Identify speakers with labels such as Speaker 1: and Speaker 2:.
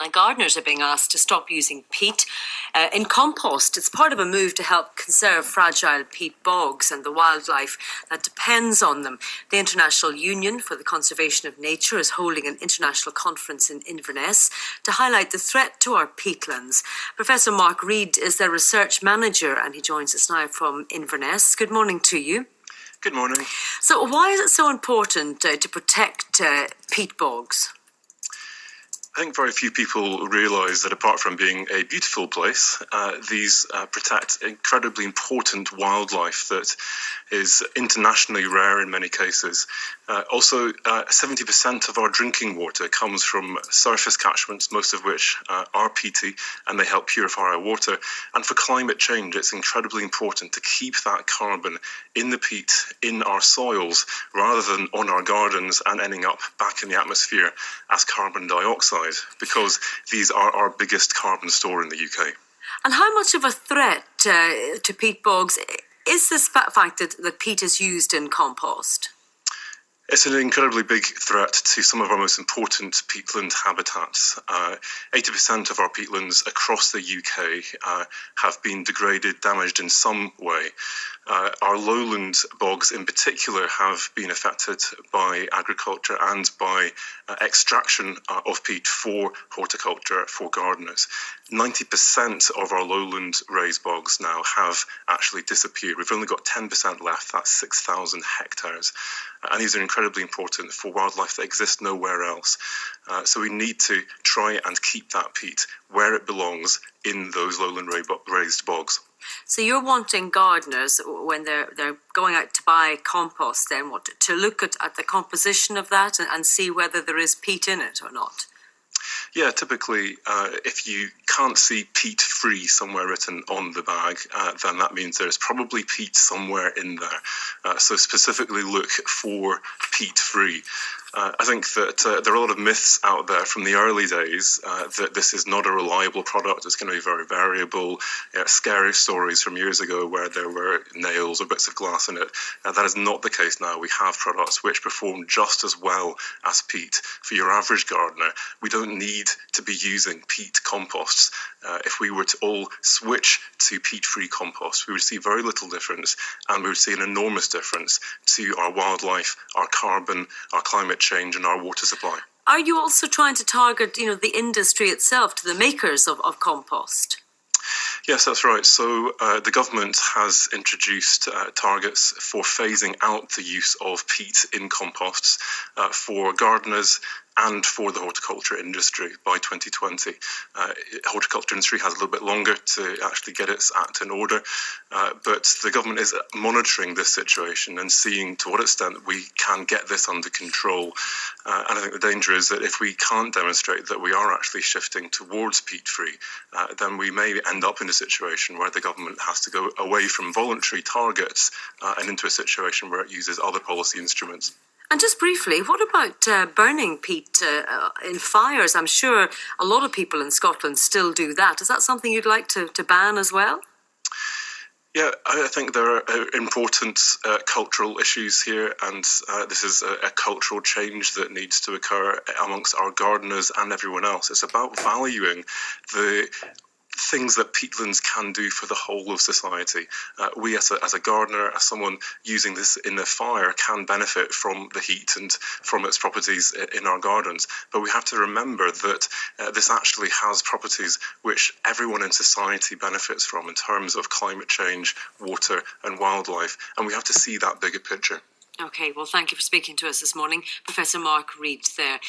Speaker 1: And gardeners are being asked to stop using peat in compost. It's part of a move to help conserve fragile peat bogs and the wildlife that depends on them. The International Union for the Conservation of Nature is holding an international conference in Inverness to highlight the threat to our peatlands. Professor Mark Reid is their research manager and he joins us now from Inverness. Good morning to you.
Speaker 2: Good morning.
Speaker 1: So why is it so important to protect peat bogs?
Speaker 2: I think very few people realise that apart from being a beautiful place, these protect incredibly important wildlife that is internationally rare in many cases. Also, 70% of our drinking water comes from surface catchments, most of which are peaty, and they help purify our water. And for climate change, it's incredibly important to keep that carbon in the peat, in our soils, rather than on our gardens and ending up back in the atmosphere as carbon dioxide, because these are our biggest carbon store in the UK.
Speaker 1: And how much of a threat to peat bogs is this fact that peat is used in compost?
Speaker 2: It's an incredibly big threat to some of our most important peatland habitats. 80% of our peatlands across the UK have been degraded, damaged in some way. Our lowland bogs in particular have been affected by agriculture and by extraction of peat for horticulture, for gardeners. 90% of our lowland raised bogs now have actually disappeared. We've only got 10% left, that's 6,000 hectares. And these are incredibly important for wildlife that exists nowhere else. So we need to try and keep that peat where it belongs in those lowland raised bogs.
Speaker 1: So you're wanting gardeners, when they're going out to buy compost, then to look at the composition of that and see whether there is peat in it or not?
Speaker 2: Yeah, typically, if you can't see peat-free somewhere written on the bag, then that means there's probably peat somewhere in there. So specifically look for peat-free. I think that there are a lot of myths out there from the early days that this is not a reliable product. It's going to be very variable. Scary stories from years ago where there were nails or bits of glass in it. That is not the case now. We have products which perform just as well as peat. For your average gardener, we don't need to be using peat composts. If we were to all switch to peat-free compost, we would see very little difference, and we would see an enormous difference to our wildlife, our carbon, our climate change and our water supply.
Speaker 1: Are you also trying to target, the industry itself, to the makers of compost?
Speaker 2: Yes, that's right. So the government has introduced targets for phasing out the use of peat in composts for gardeners and for the horticulture industry by 2020. Horticulture industry has a little bit longer to actually get its act in order, but the government is monitoring this situation and seeing to what extent we can get this under control. And I think the danger is that if we can't demonstrate that we are actually shifting towards peat-free, then we may end up in a situation where the government has to go away from voluntary targets and into a situation where it uses other policy instruments.
Speaker 1: And just briefly, what about burning peat in fires? I'm sure a lot of people in Scotland still do that. Is that something you'd like to ban as well?
Speaker 2: Yeah, I think there are important cultural issues here, and this is a cultural change that needs to occur amongst our gardeners and everyone else. It's about valuing the things that peatlands can do for the whole of society. We as a gardener, as someone using this in a fire, can benefit from the heat and from its properties in our gardens. But we have to remember that this actually has properties which everyone in society benefits from in terms of climate change, water and wildlife. And we have to see that bigger picture.
Speaker 1: Okay, well, thank you for speaking to us this morning. Professor Mark Reid there.